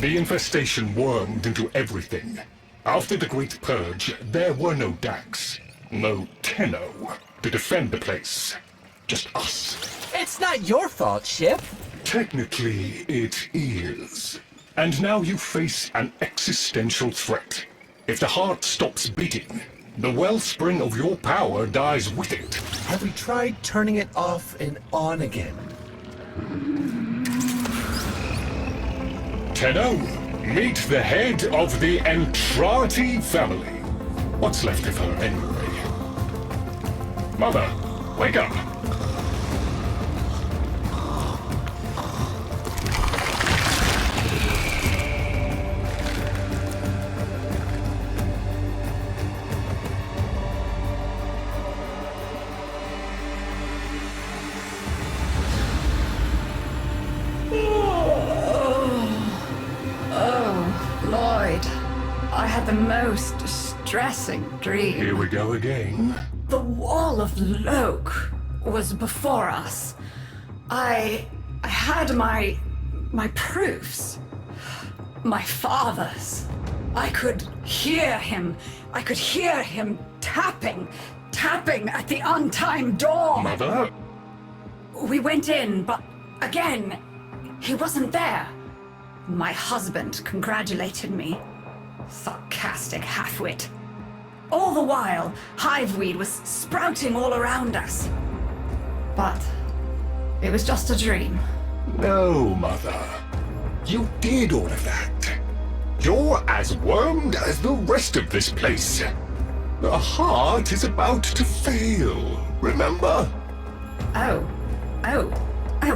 The infestation wormed into everything. After the Great Purge, there were no Dax, no Tenno, to defend the place. Just us. It's not your fault, Ship. Technically, it is. And now you face an existential threat. If the heart stops beating, the wellspring of your power dies with it. Have we tried turning it off and on again? Tenno, meet the head of the Entrati family. What's left of her, anyway? Mother, wake up! I had the most distressing dream. Here we go again. The wall of Loke was before us. I had my proofs. My father's. I could hear him. I could hear him tapping at the untimed door. Mother? We went in, but again, he wasn't there. My husband congratulated me. Sarcastic halfwit. All the while, hiveweed was sprouting all around us. But it was just a dream. No, Mother. You did all of that. You're as wormed as the rest of this place. The heart is about to fail, remember? Oh,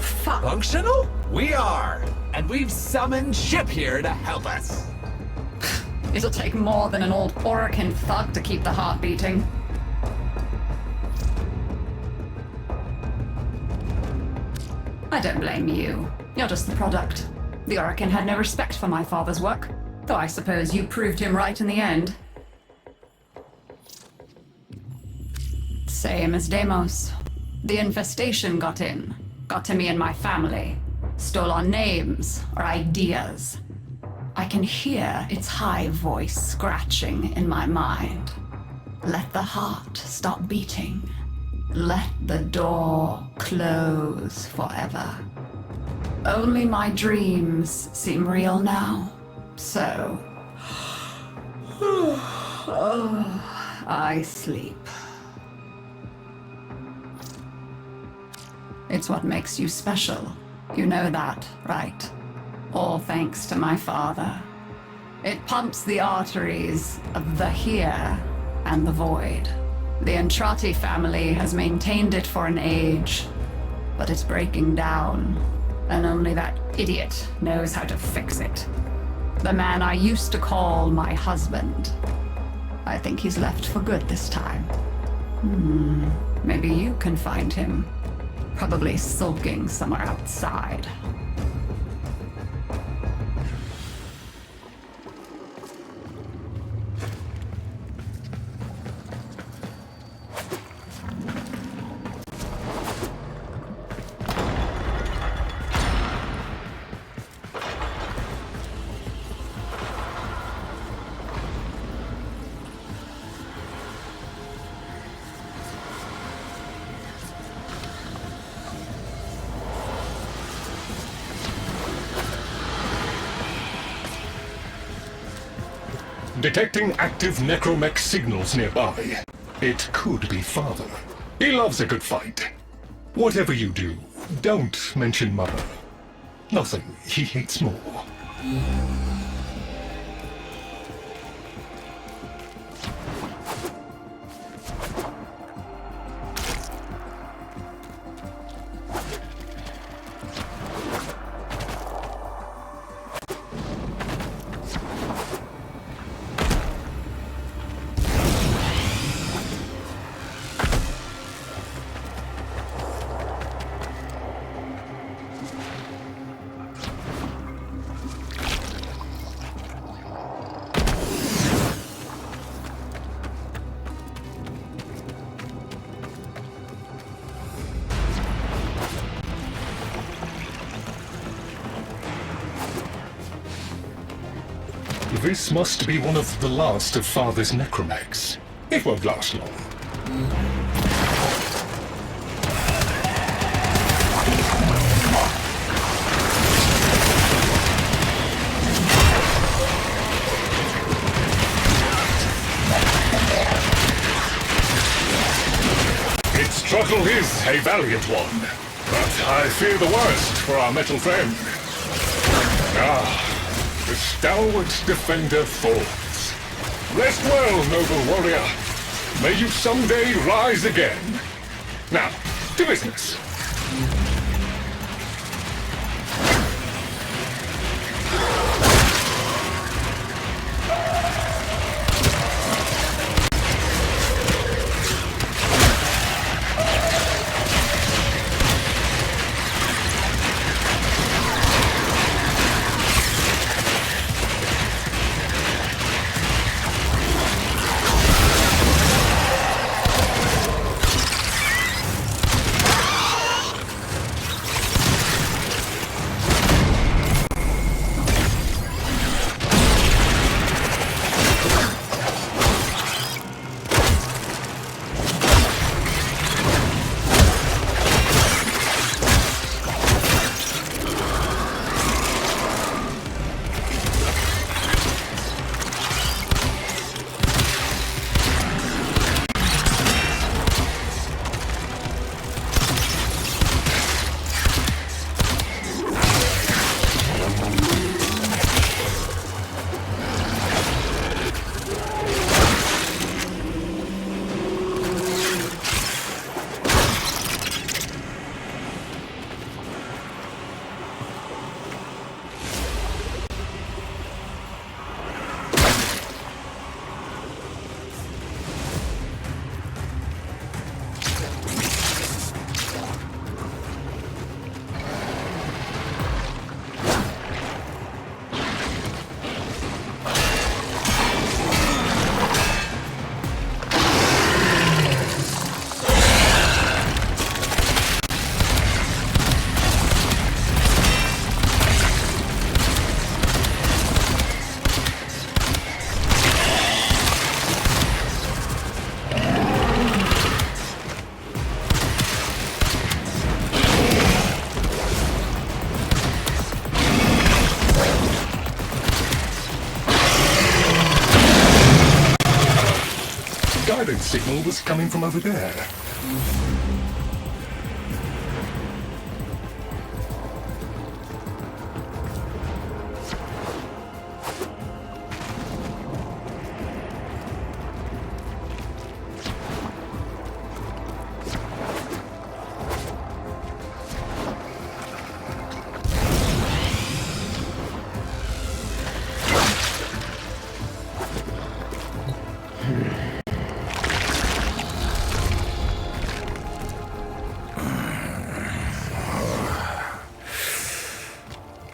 fuck. Functional? We are! And we've summoned Ship here to help us. It'll take more than an old Orokin thug to keep the heart beating. I don't blame you. You're just the product. The Orokin had no respect for my father's work, though I suppose you proved him right in the end. Same as Deimos. The infestation got in, got to me and my family, stole our names, our ideas. I can hear its high voice scratching in my mind. Let the heart stop beating. Let the door close forever. Only my dreams seem real now. So... I sleep. It's what makes you special. You know that, right? All thanks to my father. It pumps the arteries of the here and the void. The Entrati family has maintained it for an age, but it's breaking down, and only that idiot knows how to fix it. The man I used to call my husband. I think he's left for good this time. Maybe you can find him. Probably sulking somewhere outside. Detecting active necromech signals nearby. It could be Father. He loves a good fight. Whatever you do, don't mention Mother. Nothing he hates more. This must be one of the last of Father's necromechs. It won't last long. Its struggle is a valiant one, but I fear the worst for our metal friend. The stalwart defender falls. Rest well, noble warrior. May you someday rise again. Now, to business. Guidance signal was coming from over there.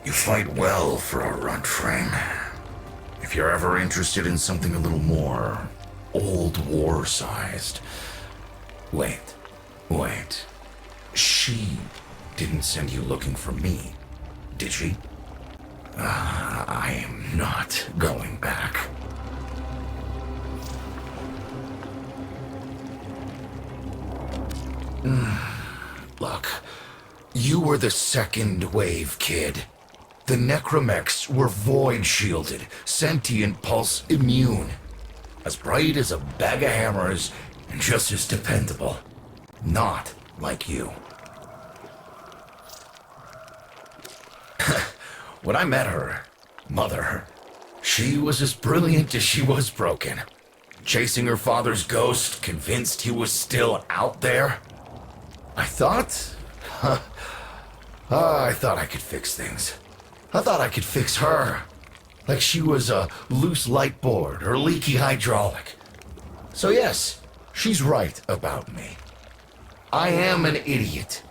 You fight well for a Warframe. If you're ever interested in something a little more old war-sized... Wait. She didn't send you looking for me, did she? I am not going back. Look, you were the second wave, kid. The necromechs were void-shielded, sentient pulse immune. As bright as a bag of hammers, and just as dependable. Not like you. When I met her, Mother, she was as brilliant as she was broken. Chasing her father's ghost, convinced he was still out there. I thought I could fix things. I thought I could fix her. Like she was a loose light board or leaky hydraulic. So yes, she's right about me. I am an idiot,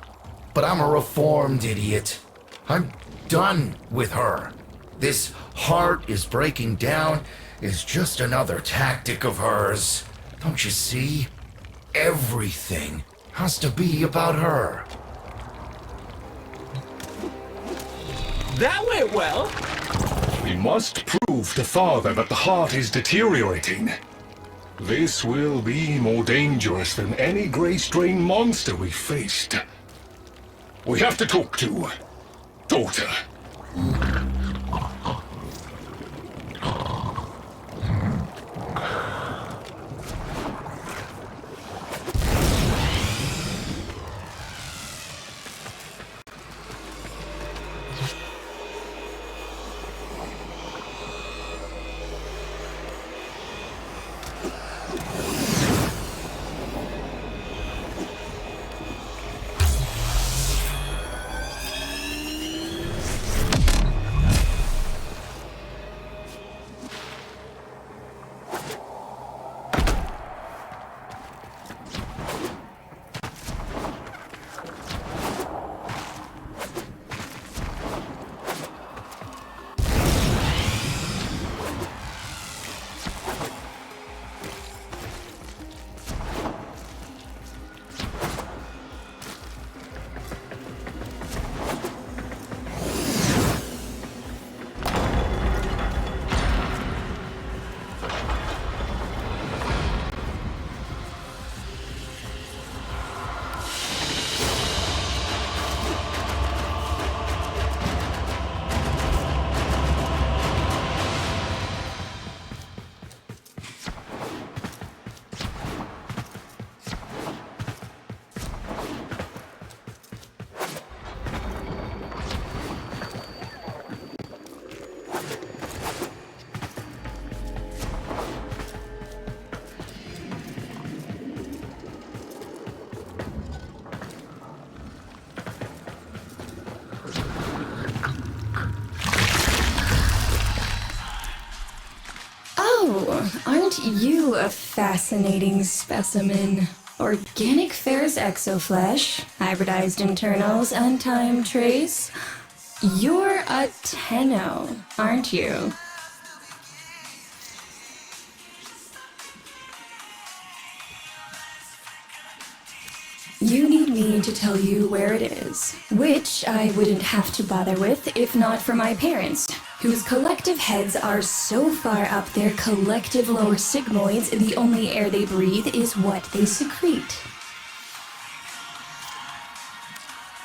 but I'm a reformed idiot. I'm done with her. This heart is breaking down is just another tactic of hers. Don't you see? Everything has to be about her. That went well. We must prove to Father that the heart is deteriorating. This will be more dangerous than any gray strain monster we faced. We have to talk to daughter. Aren't you a fascinating specimen? Organic ferrous exoflesh, hybridized internals, untime trace. You're a Tenno, aren't you? You need me to tell you where it is, which I wouldn't have to bother with if not for my parents, whose collective heads are so far up their collective lower sigmoids, the only air they breathe is what they secrete.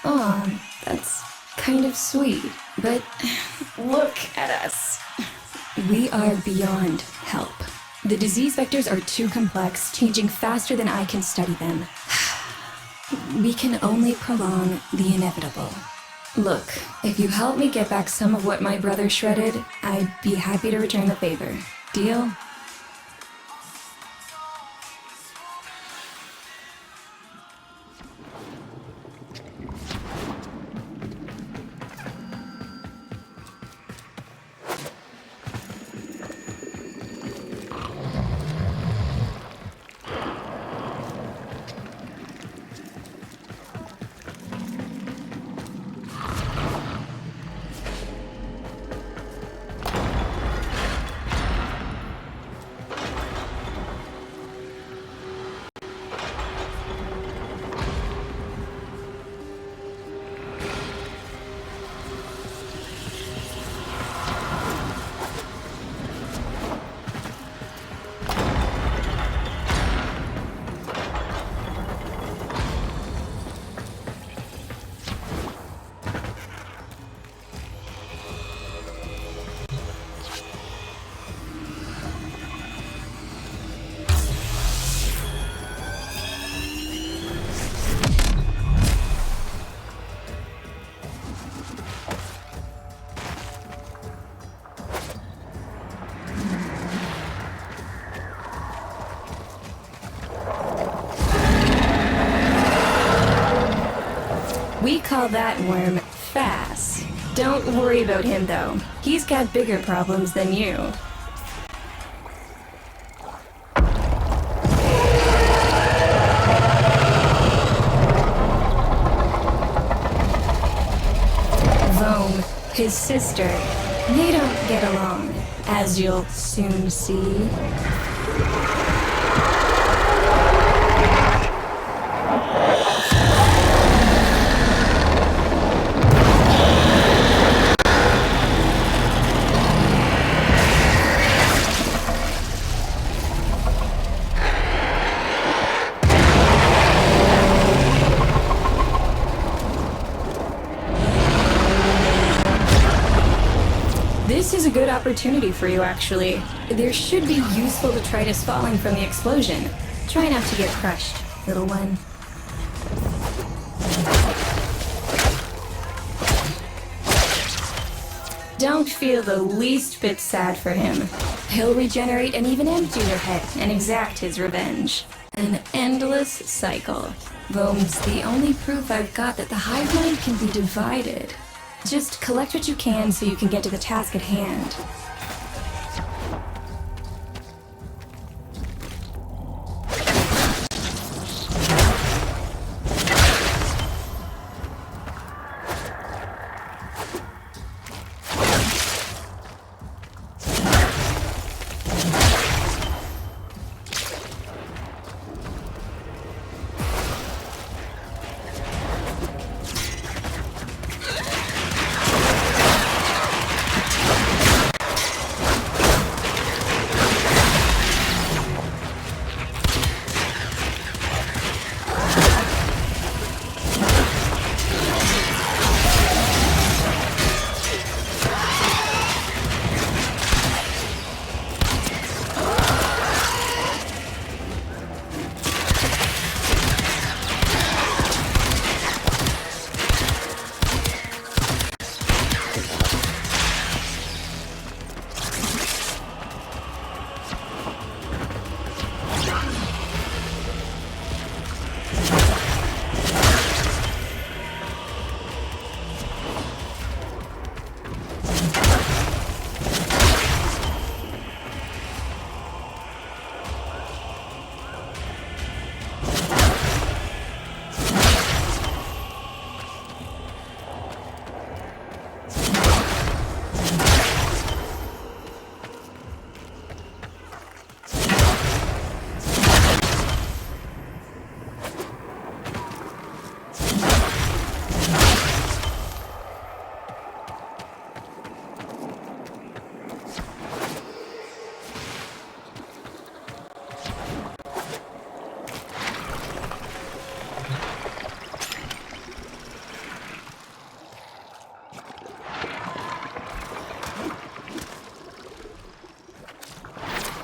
Aw, that's kind of sweet, but look at us. We are beyond help. The disease vectors are too complex, changing faster than I can study them. We can only prolong the inevitable. Look, if you help me get back some of what my brother shredded, I'd be happy to return the favor. Deal? We call that worm fast. Don't worry about him though. He's got bigger problems than you. Vome, his sister, they don't get along, as you'll soon see. This is a good opportunity for you, actually. There should be useful detritus falling from the explosion. Try not to get crushed, little one. Don't feel the least bit sad for him. He'll regenerate and even empty your head and exact his revenge. An endless cycle. Boom's the only proof I've got that the hive mind can be divided. Just collect what you can so you can get to the task at hand.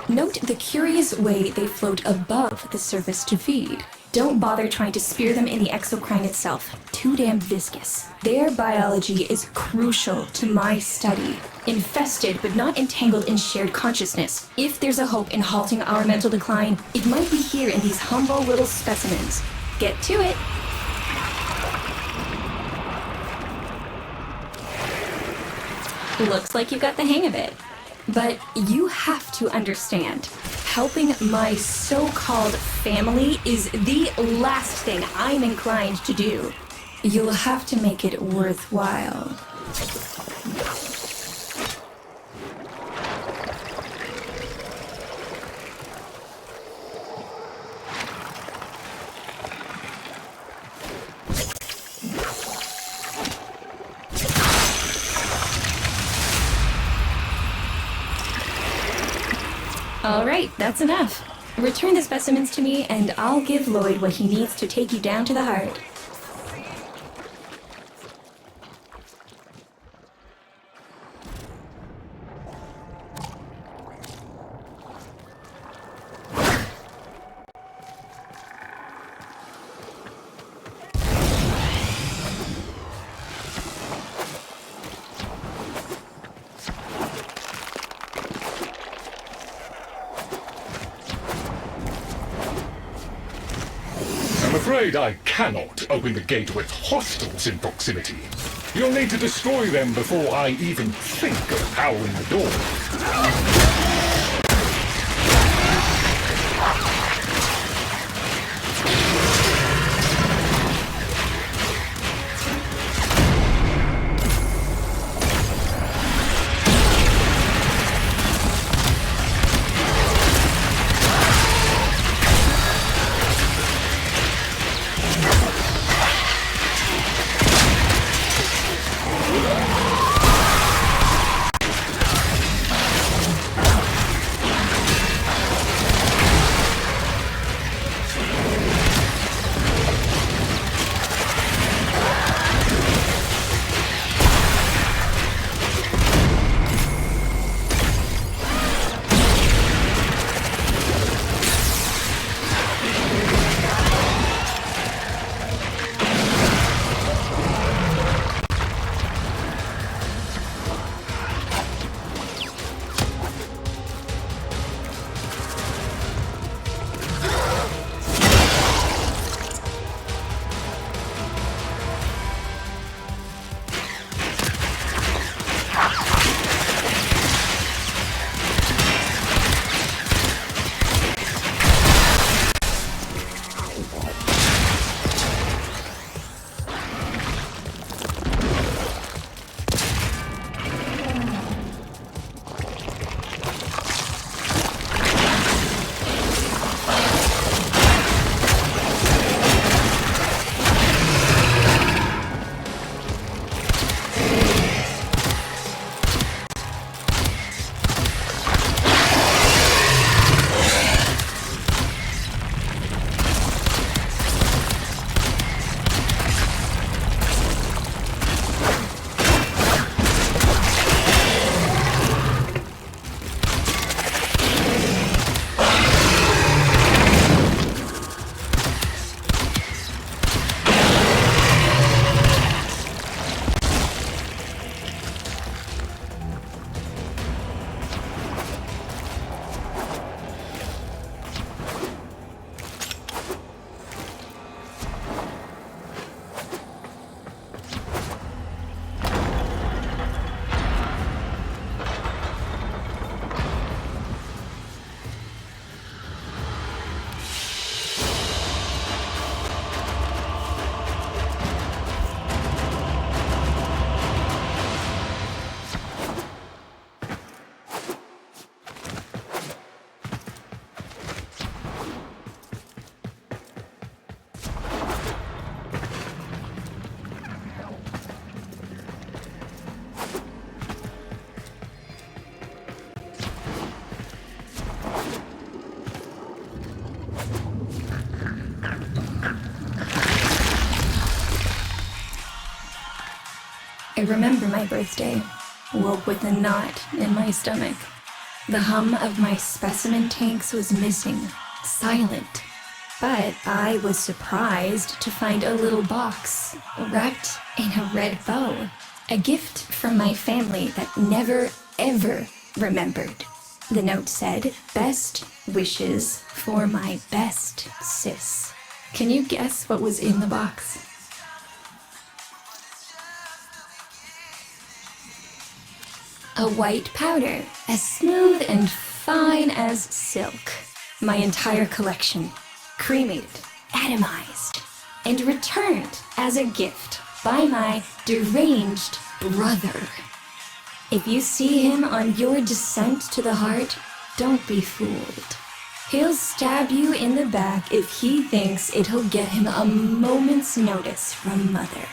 Note the curious way they float above the surface to feed. Don't bother trying to spear them in the exocrine itself. Too damn viscous. Their biology is crucial to my study. Infested but not entangled in shared consciousness. If there's a hope in halting our mental decline, it might be here in these humble little specimens. Get to it! Looks like you got the hang of it. But you have to understand, helping my so-called family is the last thing I'm inclined to do. You'll have to make it worthwhile. All right, that's enough. Return the specimens to me, and I'll give Lloyd what he needs to take you down to the heart. I'm afraid I cannot open the gate with hostiles in proximity. You'll need to destroy them before I even think of powering the door. I remember my birthday. Woke with a knot in my stomach. The hum of my specimen tanks was missing, silent. But I was surprised to find a little box wrapped in a red bow. A gift from my family that never, ever remembered. The note said, "Best wishes for my best sis." Can you guess what was in the box? A white powder, as smooth and fine as silk. My entire collection, cremated, atomized, and returned as a gift by my deranged brother. If you see him on your descent to the heart, don't be fooled. He'll stab you in the back if he thinks it'll get him a moment's notice from Mother.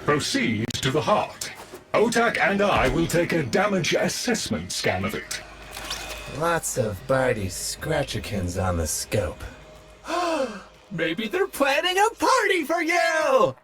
Proceed to the heart. Otak and I will take a damage assessment scan of it. Lots of Barty Scratchikins on the scope. Maybe they're planning a party for you!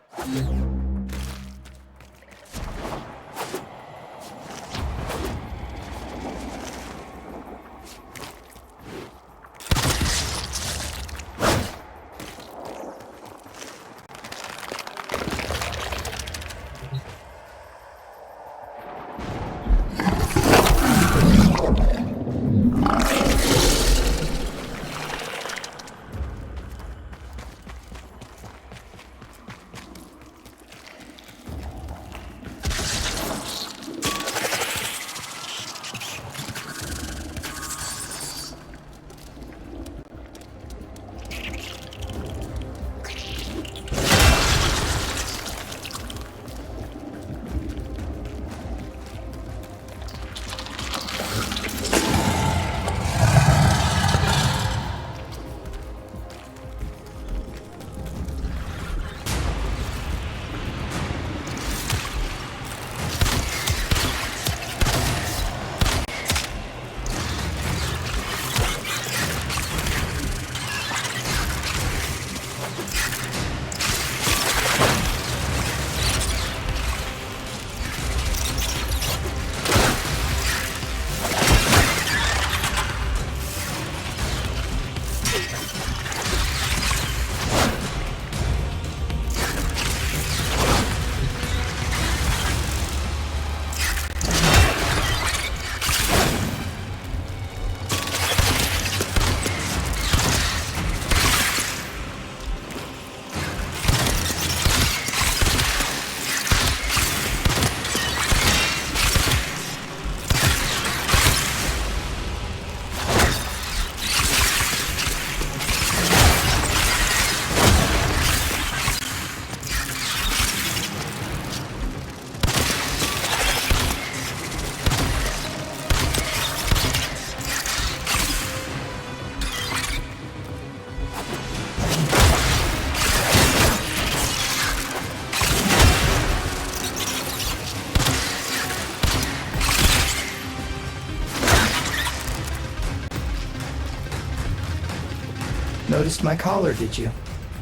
Noticed my collar, did you?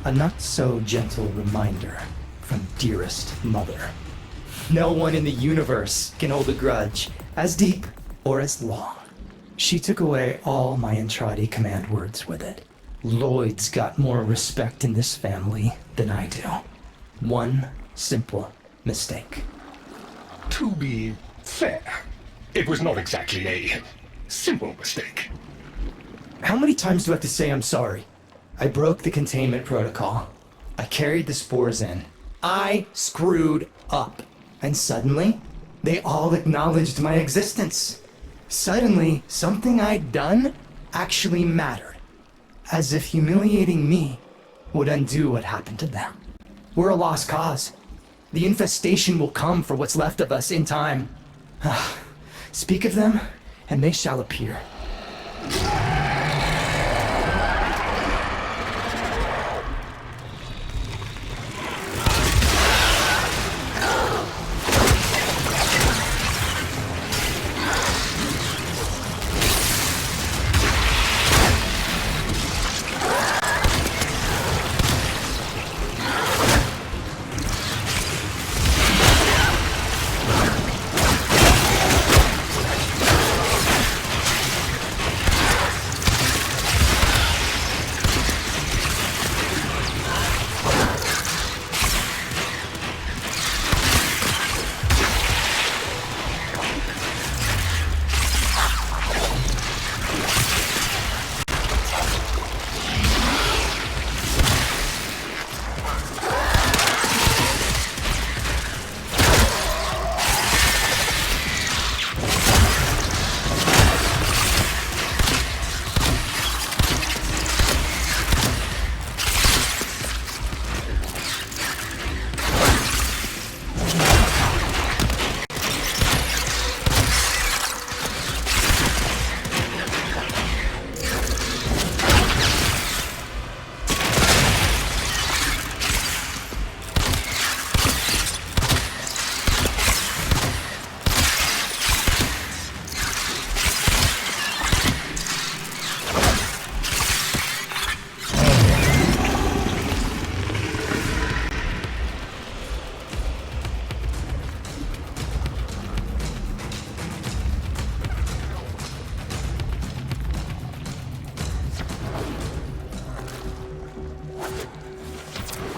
A not-so-gentle reminder from dearest mother. No one in the universe can hold a grudge as deep or as long. She took away all my Entradi command words with it. Lloyd's got more respect in this family than I do. One simple mistake. To be fair, it was not exactly a simple mistake. How many times do I have to say I'm sorry? I broke the containment protocol. I carried the spores in. I screwed up. And suddenly, they all acknowledged my existence. Suddenly, something I'd done actually mattered. As if humiliating me would undo what happened to them. We're a lost cause. The infestation will come for what's left of us in time. Speak of them, and they shall appear.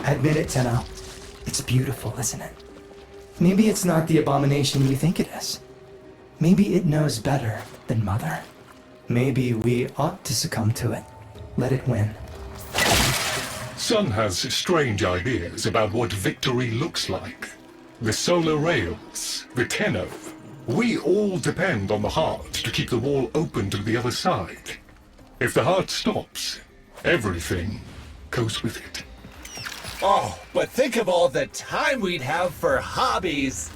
Admit it, Tenno. It's beautiful, isn't it? Maybe it's not the abomination you think it is. Maybe it knows better than Mother. Maybe we ought to succumb to it. Let it win. Sun has strange ideas about what victory looks like. The solar rails, the Tenno. We all depend on the heart to keep the wall open to the other side. If the heart stops, everything goes with it. Oh, but think of all the time we'd have for hobbies.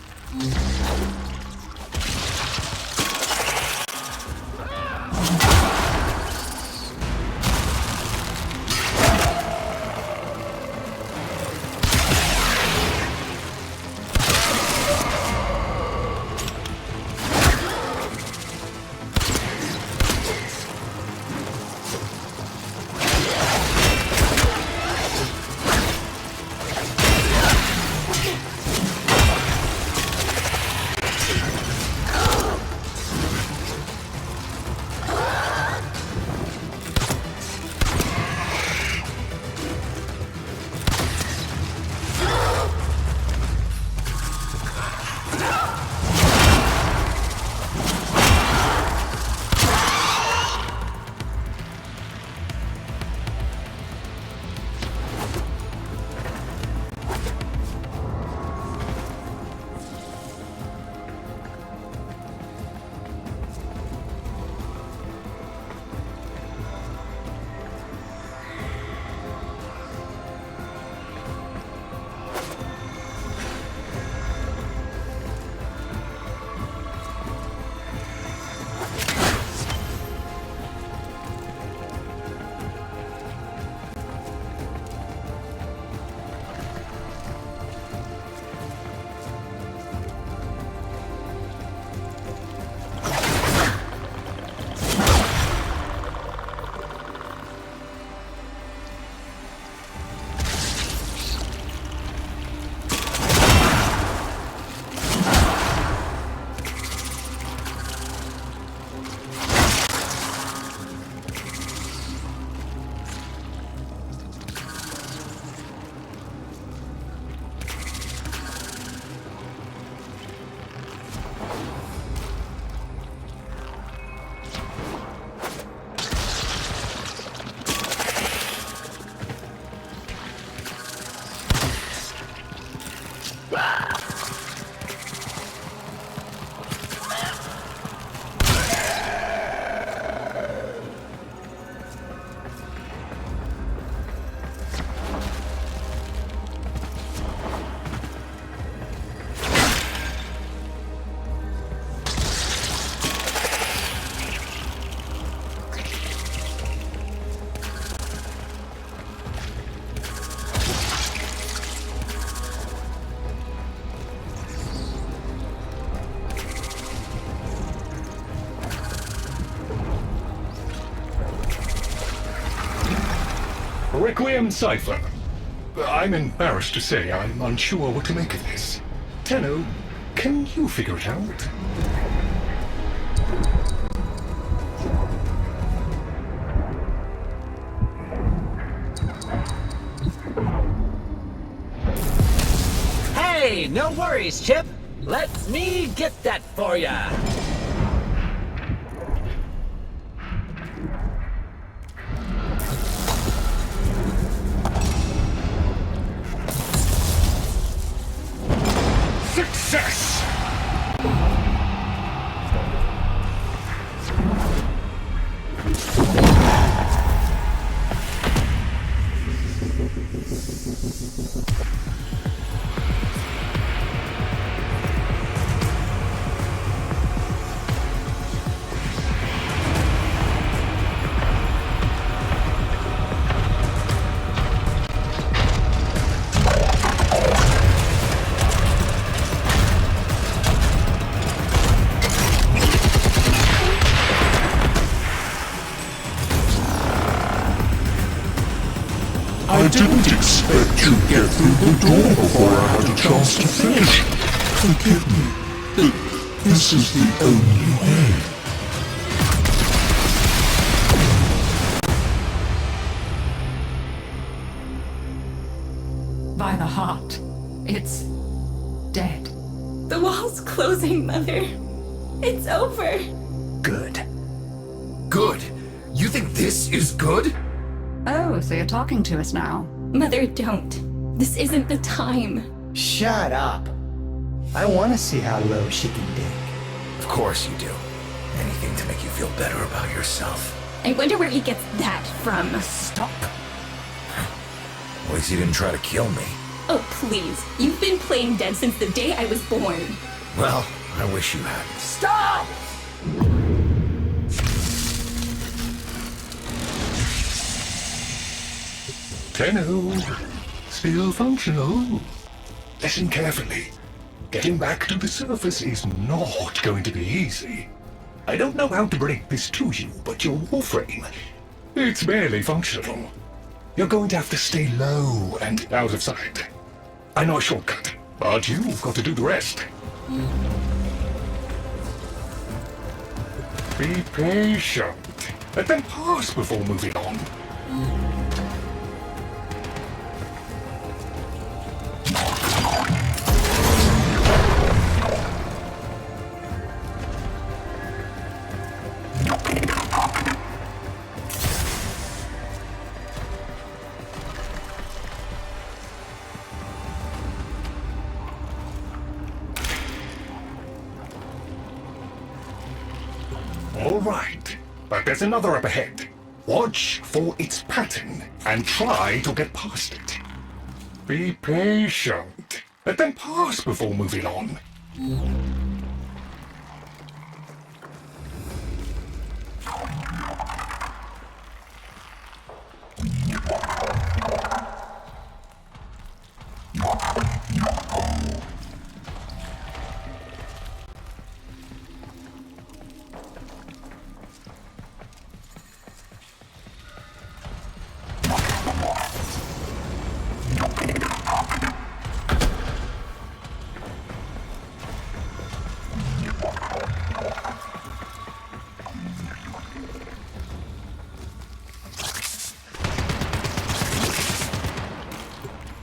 Requiem cipher. I'm embarrassed to say I'm unsure what to make of this. Tenno, can you figure it out? Hey, no worries, Chip. Let me get that for ya. Success! I didn't expect to get through the door before I had a chance to finish. Forgive me. This is the only way. By the heart, it's dead. The wall's closing, Mother. It's over. Good. Good? You think this is good? Oh, so you're talking to us now. Mother, don't. This isn't the time. Shut up. I want to see how low she can dig. Of course you do. Anything to make you feel better about yourself. I wonder where he gets that from. Stop. At least you didn't try to kill me. Oh, please. You've been playing dead since the day I was born. Well, I wish you hadn't. Stop! Tenno, still functional. Listen carefully. Getting back to the surface is not going to be easy. I don't know how to break this to you, but your Warframe, it's barely functional. You're going to have to stay low and out of sight. I know a shortcut, but you've got to do the rest. Be patient. Let them pass before moving on. All right, but there's another up ahead. Watch for its pattern and try to get past it. Be patient. Let them pass before moving on.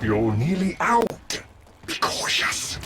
You're nearly out. Be cautious.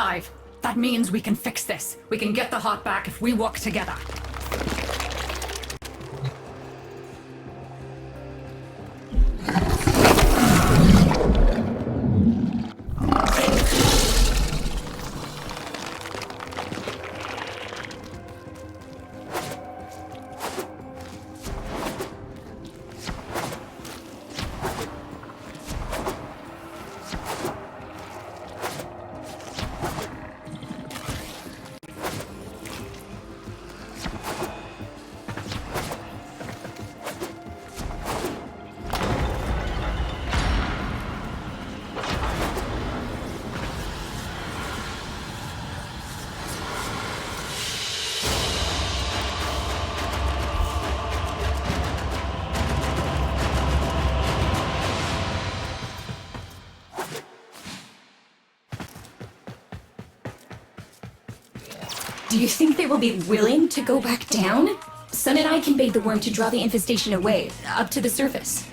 alive. That means we can fix this. We can get the heart back if we work together. Do you think they will be willing to go back down? Sun and I can bait the worm to draw the infestation away, up to the surface.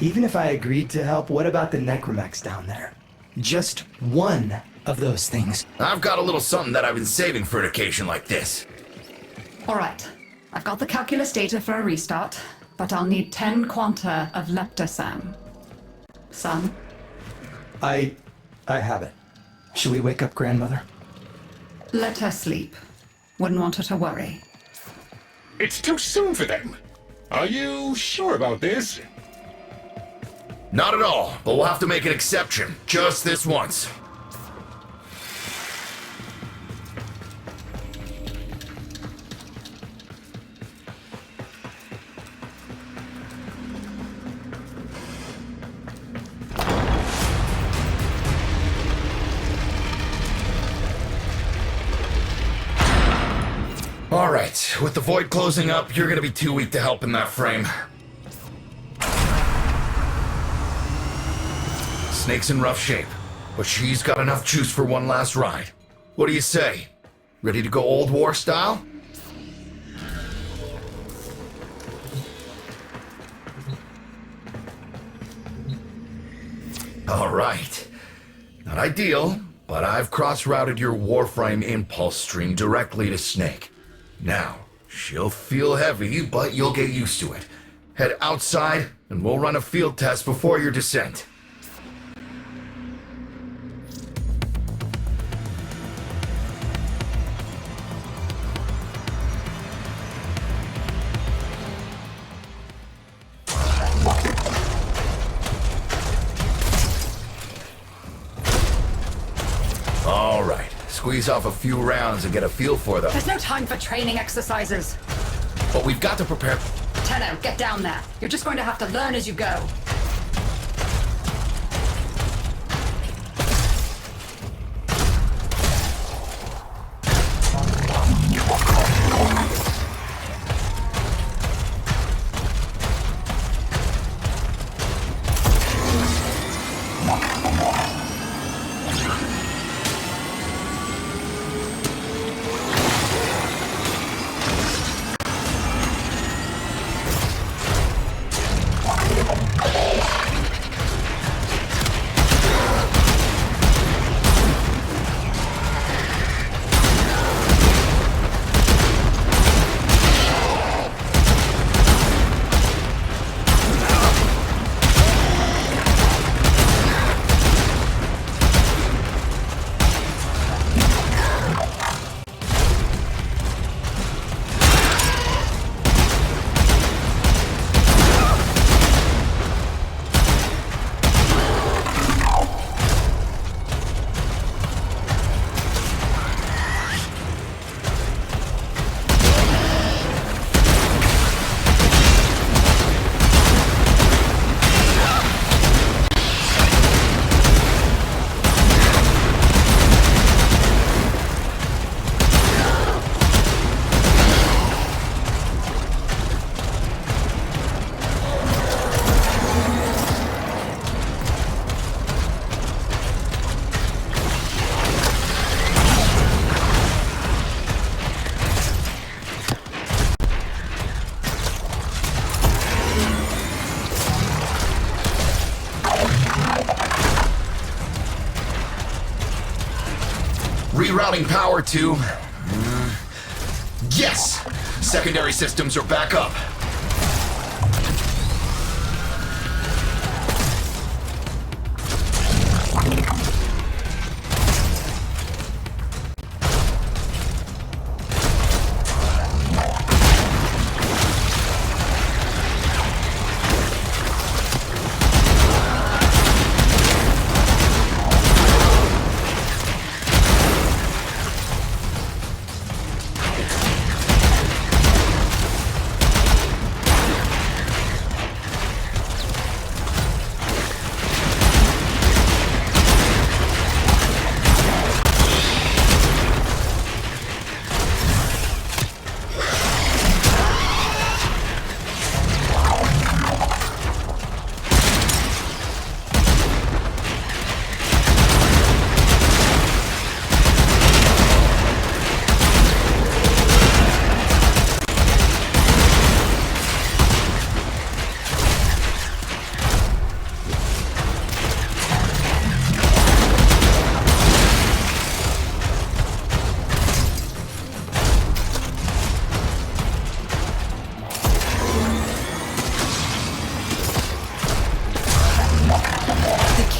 Even if I agreed to help, what about the necromechs down there? Just one of those things. I've got a little something that I've been saving for an occasion like this. All right. I've got the calculus data for a restart, but I'll need 10 quanta of leptosam. Son? I have it. Should we wake up grandmother? Let her sleep. Wouldn't want her to worry. It's too soon for them. Are you sure about this? Not at all, but we'll have to make an exception. Just this once. All right, with the void closing up, you're gonna be too weak to help in that frame. Snake's in rough shape, but she's got enough juice for one last ride. What do you say? Ready to go old war style? All right. Not ideal, but I've cross-routed your Warframe impulse stream directly to Snake. Now, she'll feel heavy, but you'll get used to it. Head outside, and we'll run a field test before your descent. All right, squeeze off a few rounds and get a feel for them. There's no time for training exercises. But we've got to prepare. Tenno, get down there. You're just going to have to learn as you go. incoming power to... Yes! Secondary systems are back up.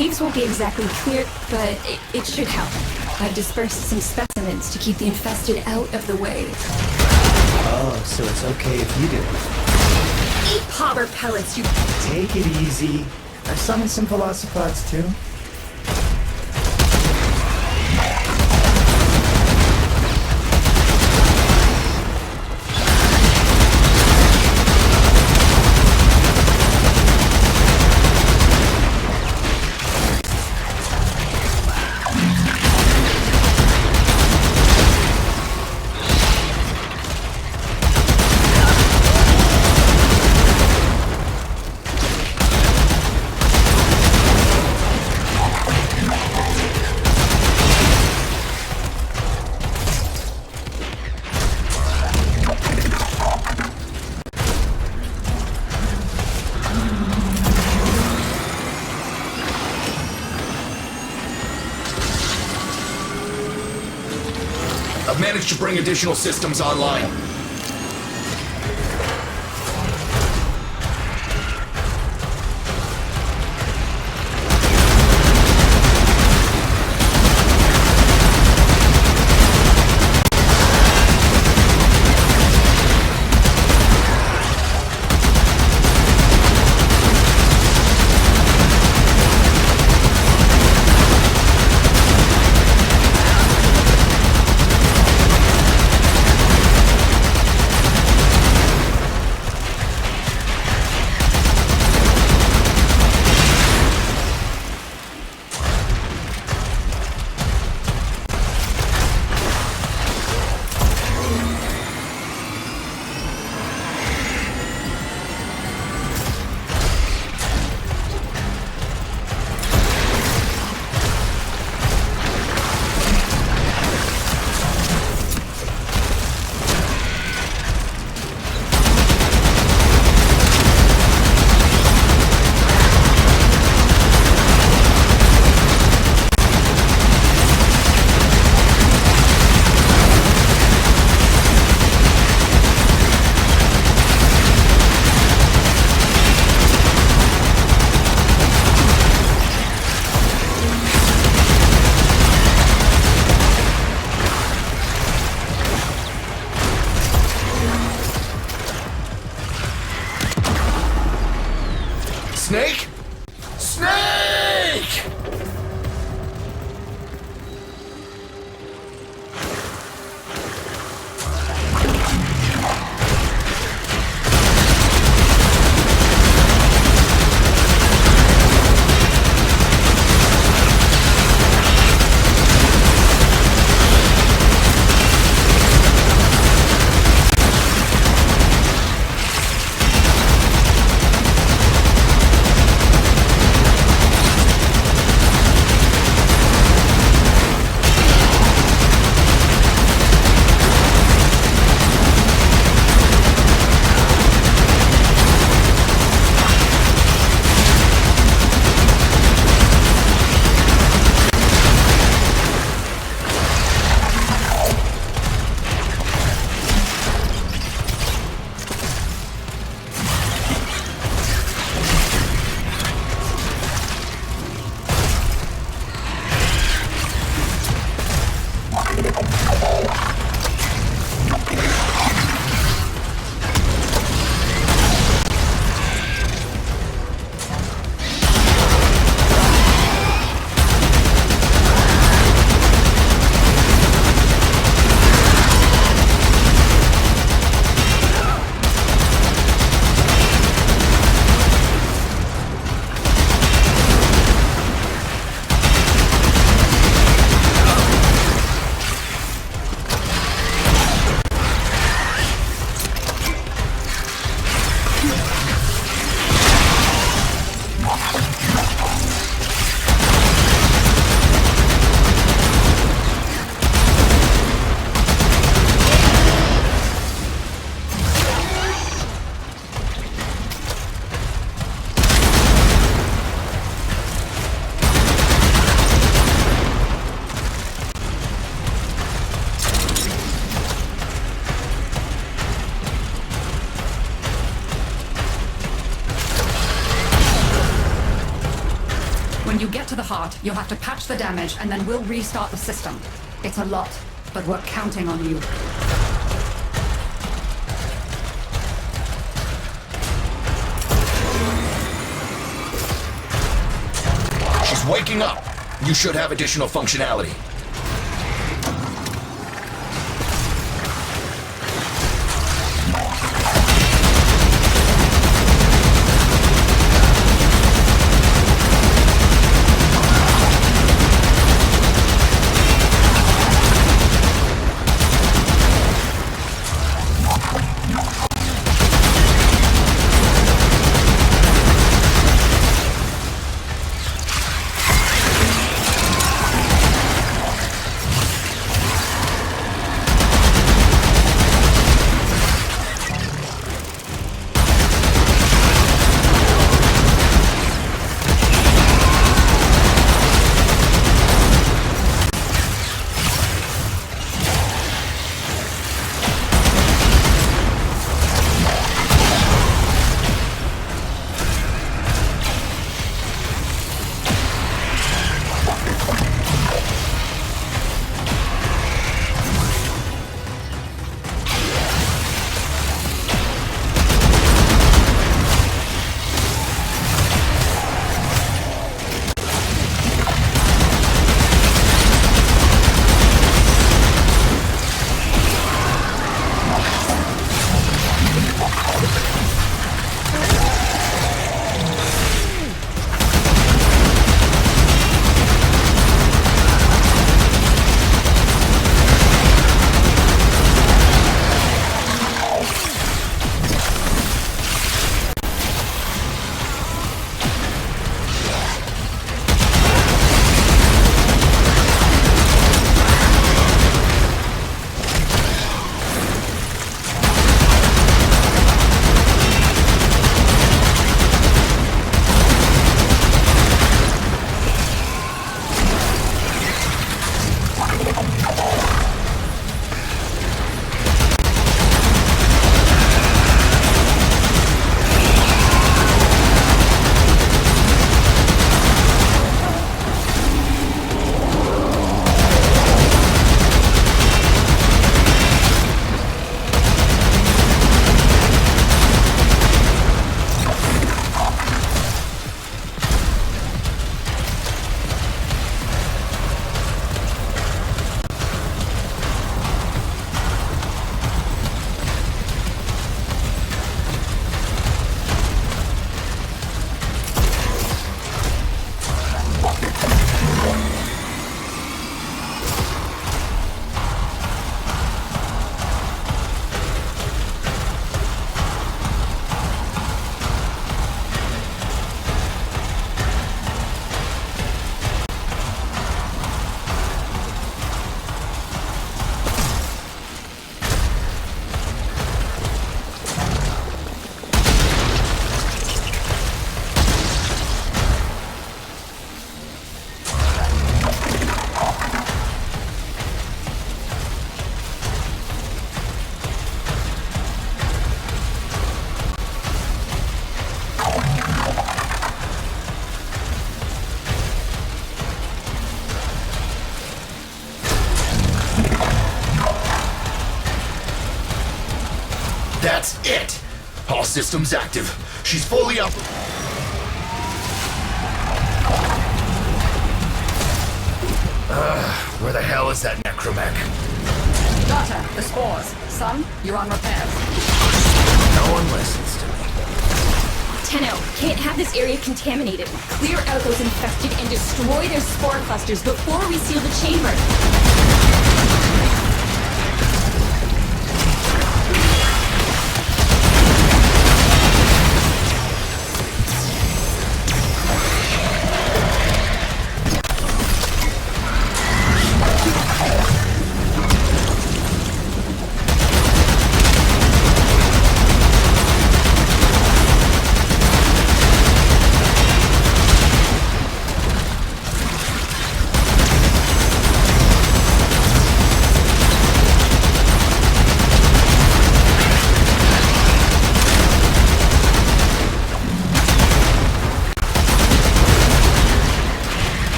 Caves won't be exactly clear, but it should help. I've dispersed some specimens to keep the infested out of the way. Oh, so it's okay if you do it. Eat popper pellets, you... Take it easy. I've summoned some velocipods too. I've managed to bring additional systems online. the heart, you'll have to patch the damage, and then we'll restart the system. It's a lot, but we're counting on you. She's waking up. You should have additional functionality. That's it! All systems active. She's fully up. Where the hell is that necromech? Daughter, the spores. Son, you're on repairs. No one listens to me. Tenno, can't have this area contaminated. Clear out those infected and destroy their spore clusters before we seal the chamber.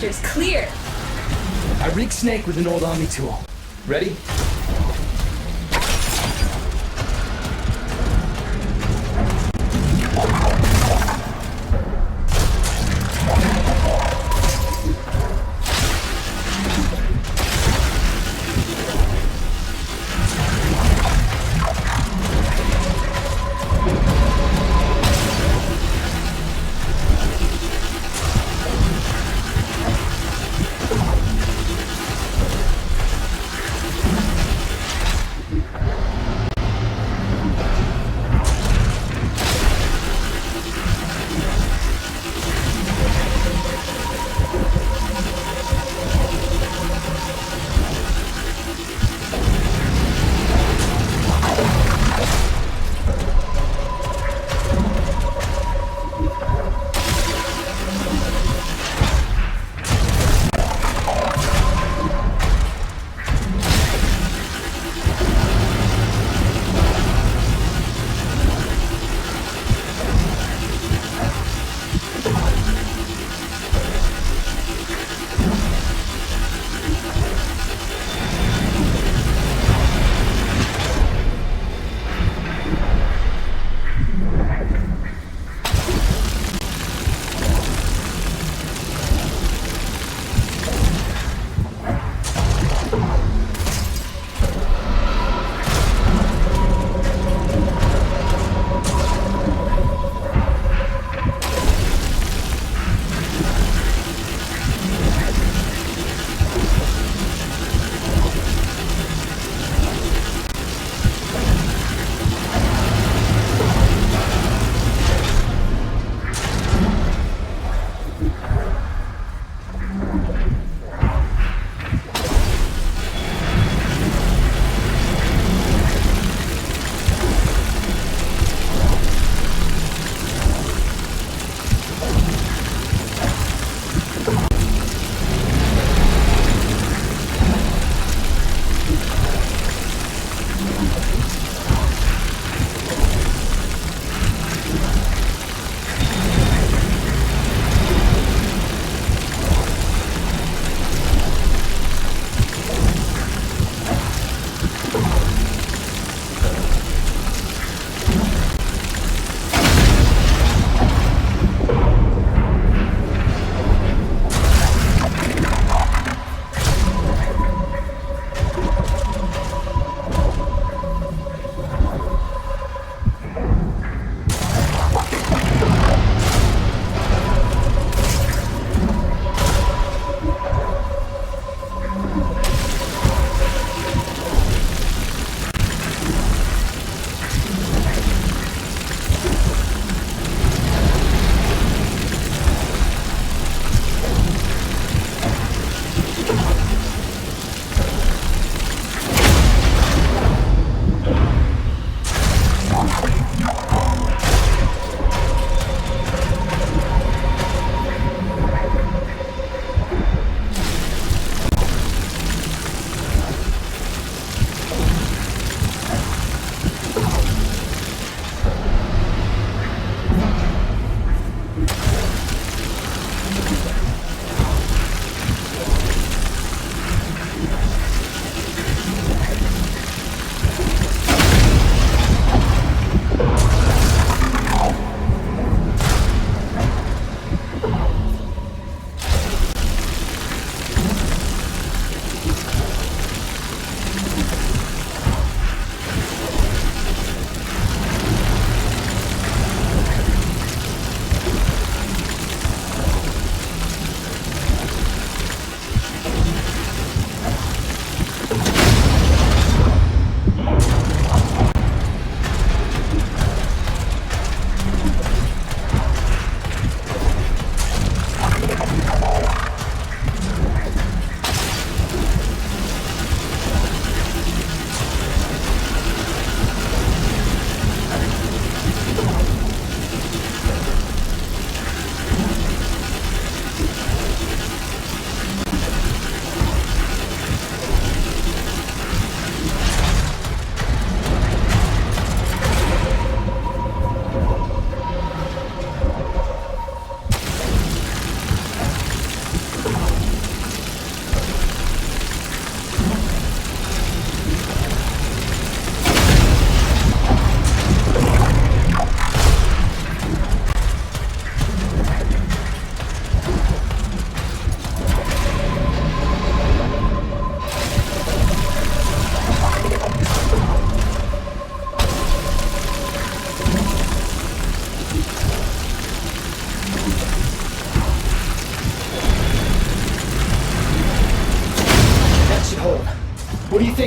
vectors clear. I rig Snake with an old Omni tool. Ready?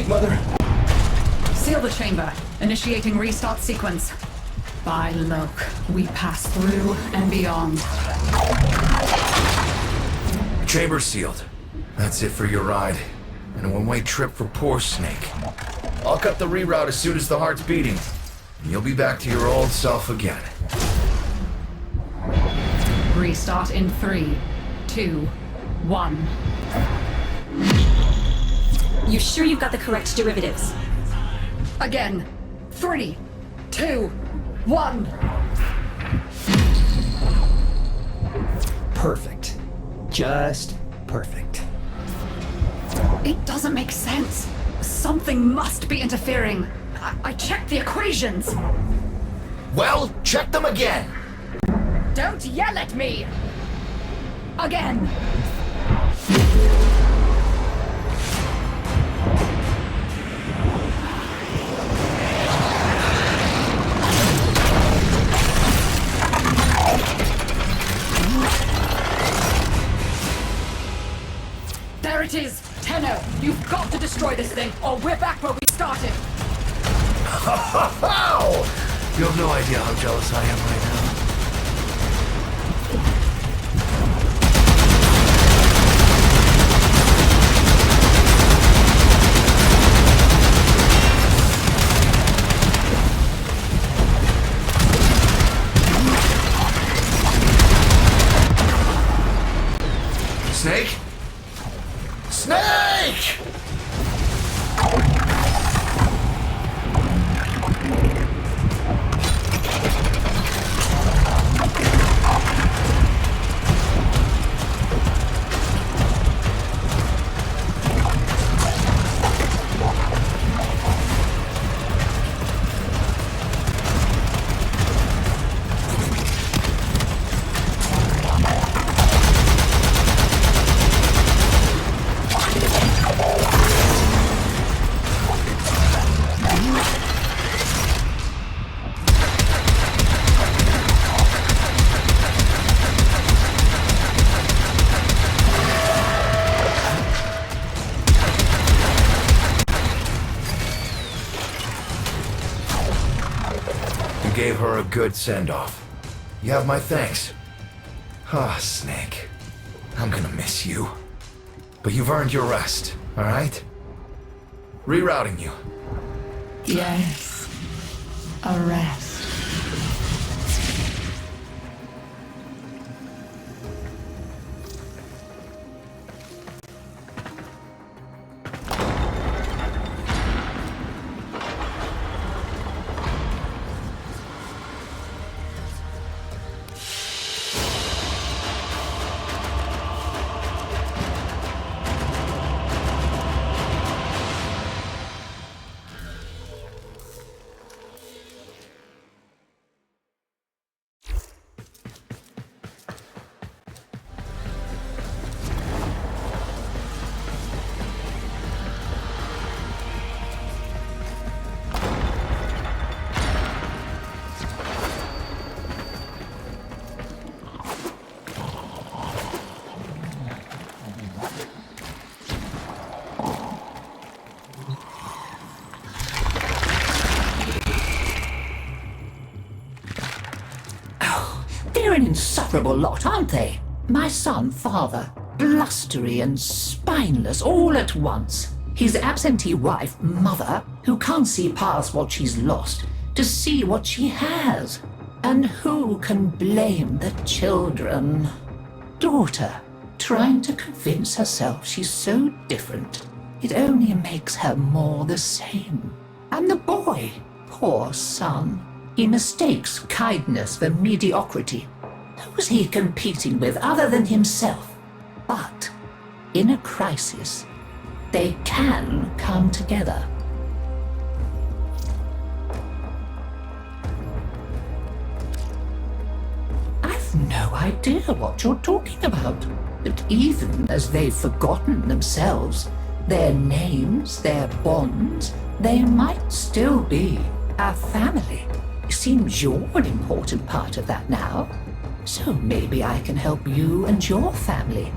think, Mother? Seal the chamber. Initiating restart sequence. By Loke, we pass through and beyond. Chamber sealed. That's it for your ride. And a one-way trip for poor Snake. I'll cut the reroute as soon as the heart's beating. And you'll be back to your old self again. Restart in 3, 2, 1. You sure you've got the correct derivatives? Again. 3, 2, 1. Perfect. Just perfect. It doesn't make sense. Something must be interfering. I checked the equations. Well, check them again! Don't yell at me! Again! There it is! Tenno, you've got to destroy this thing, or we're back where we started! How? You have no idea how jealous I am right now. Snake? Snake! Gave her a good send-off. You have my thanks. Ah, Snake. I'm gonna miss you. But you've earned your rest, alright? Rerouting you. Yes. A rest. They're an insufferable lot, aren't they? My son, father, blustery and spineless all at once. His absentee wife, mother, who can't see past what she's lost to see what she has. And who can blame the children? Daughter, trying to convince herself she's so different. It only makes her more the same. And the boy, poor son. He mistakes kindness for mediocrity. Who's he competing with other than himself? But in a crisis, they can come together. I've no idea what you're talking about. But even as they've forgotten themselves, their names, their bonds, they might still be a family. Seems you're an important part of that now. So maybe I can help you and your family.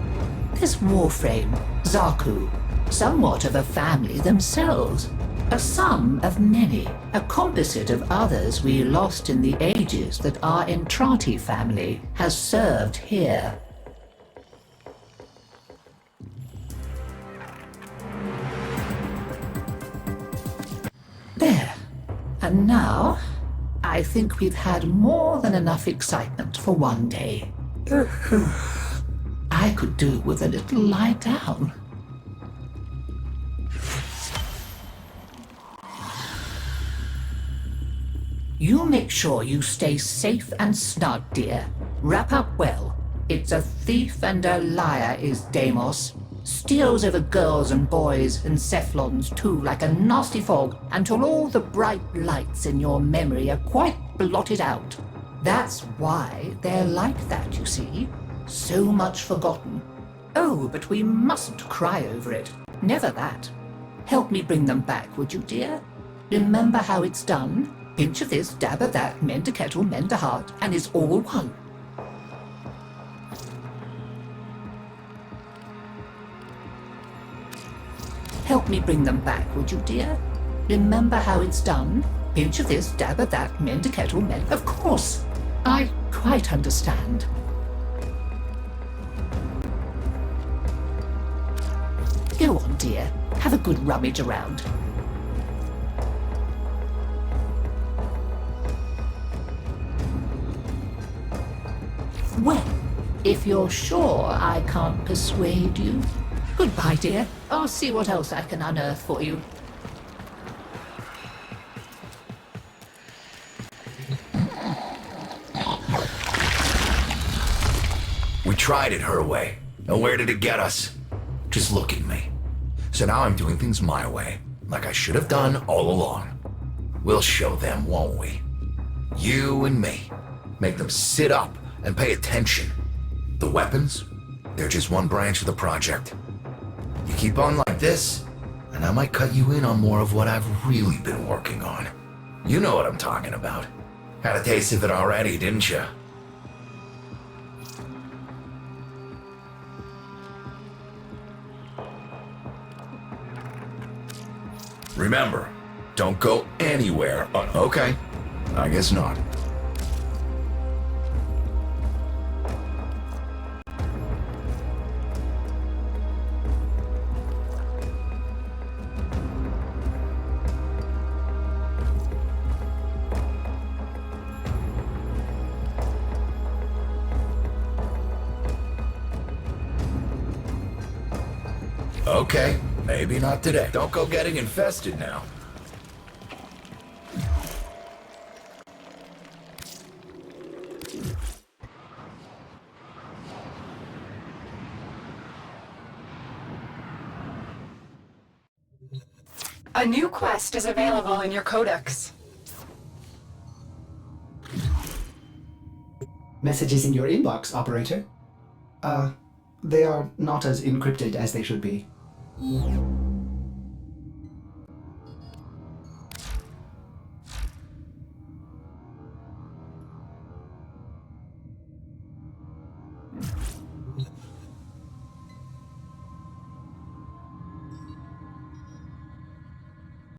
There's Warframe, Zaku, somewhat of a family themselves. A sum of many, a composite of others we lost in the ages that our Entrati family has served here. There. And now, I think we've had more than enough excitement for one day. I could do with a little lie down. You make sure you stay safe and snug, dear. Wrap up well. It's a thief and a liar is Deimos. Steals over girls and boys and Cephalons too like a nasty fog until all the bright lights in your memory are quite blotted out. That's why they're like that, you see. So much forgotten. Oh, but we mustn't cry over it. Never that. Help me bring them back, would you, dear? Remember how it's done? Pinch of this, dab of that, mend a kettle, mend a heart, and it's all one. Help me bring them back, would you, dear? Remember how it's done? Pinch of this, dab of that, mend a kettle, mend... Of course! I quite understand. Go on, dear. Have a good rummage around. Well, if you're sure I can't persuade you, goodbye, dear. I'll see what else I can unearth for you. We tried it her way. And where did it get us? Just look at me. So now I'm doing things my way, like I should have done all along. We'll show them, won't we? You and me. Make them sit up and pay attention. The weapons? They're just one branch of the project. You keep on like this, and I might cut you in on more of what I've really been working on. You know what I'm talking about. Had a taste of it already, didn't you? Remember, don't go anywhere. Okay, I guess not. Okay, maybe not today. Don't go getting infested now. A new quest is available in your codex. Messages in your inbox, operator. They are not as encrypted as they should be.